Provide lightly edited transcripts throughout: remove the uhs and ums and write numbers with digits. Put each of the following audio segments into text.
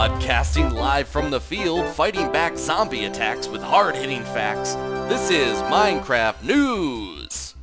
Broadcasting live from the field, fighting back zombie attacks with hard-hitting facts, this is Minecraft News!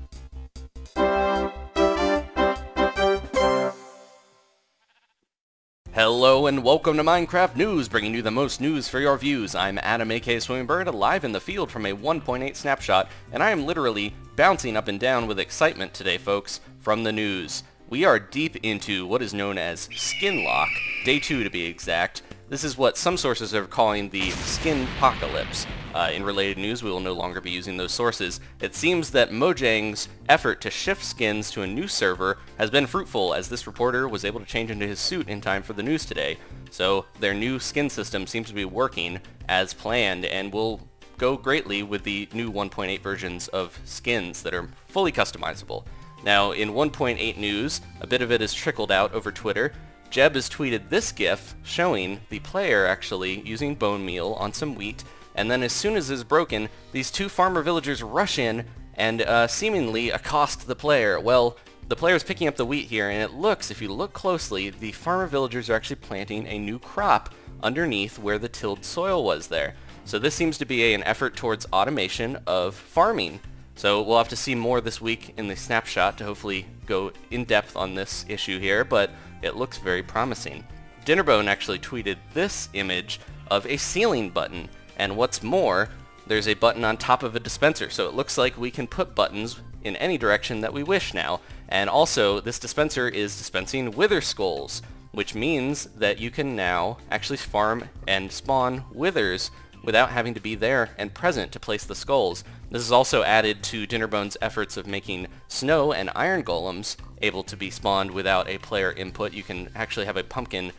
Hello and welcome to Minecraft News, bringing you the most news for your views. I'm Adam aka Swingbird, live in the field from a 1.8 snapshot, and I am literally bouncing up and down with excitement today, folks, from the news. We are deep into what is known as skin lock, day 2 to be exact. This is what some sources are calling the skin apocalypse. In related news, we will no longer be using those sources. It seems that Mojang's effort to shift skins to a new server has been fruitful, as this reporter was able to change into his suit in time for the news today. So their new skin system seems to be working as planned and will go greatly with the new 1.8 versions of skins that are fully customizable. Now, in 1.8 news, a bit of it has trickled out over Twitter. Jeb has tweeted this GIF showing the player actually using bone meal on some wheat, and then as soon as it is broken, these two farmer villagers rush in and seemingly accost the player. Well, the player is picking up the wheat here, and it looks, if you look closely, the farmer villagers are actually planting a new crop underneath where the tilled soil was there. So this seems to be an effort towards automation of farming. So we'll have to see more this week in the snapshot to hopefully go in depth on this issue here, but it looks very promising. Dinnerbone actually tweeted this image of a ceiling button, and what's more, there's a button on top of a dispenser, so it looks like we can put buttons in any direction that we wish now. And also, this dispenser is dispensing wither skulls, which means that you can now actually farm and spawn withers without having to be there and present to place the skulls. This is also added to Dinnerbone's efforts of making snow and iron golems able to be spawned without a player input. You can actually have a pumpkin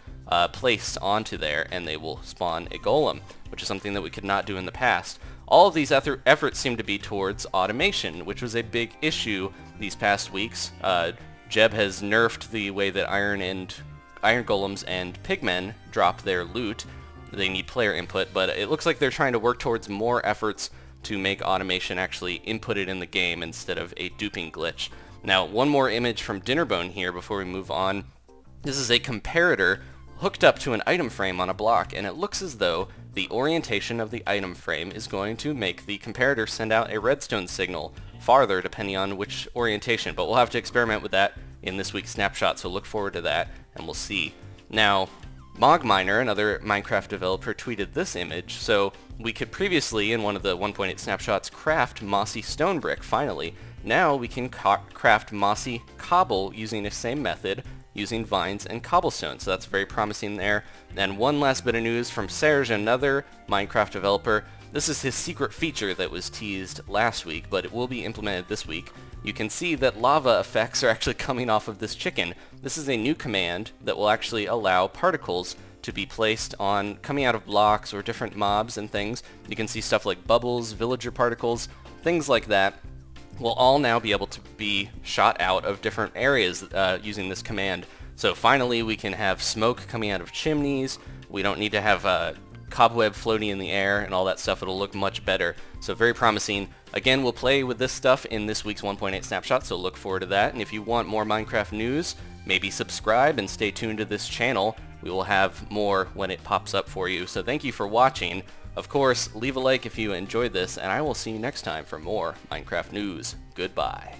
placed onto there and they will spawn a golem, which is something that we could not do in the past. All of these efforts seem to be towards automation, which was a big issue these past weeks. Jeb has nerfed the way that iron golems and pigmen drop their loot. They need player input, but it looks like they're trying to work towards more efforts to make automation actually inputted in the game instead of a duping glitch. Now, one more image from Dinnerbone here before we move on. This is a comparator hooked up to an item frame on a block, and it looks as though the orientation of the item frame is going to make the comparator send out a redstone signal farther depending on which orientation, but we'll have to experiment with that in this week's snapshot, so look forward to that and we'll see. Now, Mogminer, another Minecraft developer, tweeted this image. So we could previously, in one of the 1.8 snapshots, craft Mossy stone brick, finally. Now we can craft Mossy Cobble using the same method, using vines and cobblestone. So that's very promising there. And one last bit of news from Serge, another Minecraft developer. This is his secret feature that was teased last week, but it will be implemented this week. You can see that lava effects are actually coming off of this chicken. This is a new command that will actually allow particles to be placed on coming out of blocks or different mobs and things. You can see stuff like bubbles, villager particles, things like that will all now be able to be shot out of different areas using this command. So finally we can have smoke coming out of chimneys. We don't need to have cobweb floating in the air and all that stuff. It'll look much better. So very promising. Again, we'll play with this stuff in this week's 1.8 snapshot, so look forward to that. And if you want more Minecraft news, maybe subscribe and stay tuned to this channel. We will have more when it pops up for you. So thank you for watching. Of course, leave a like if you enjoyed this, and I will see you next time for more Minecraft news. Goodbye.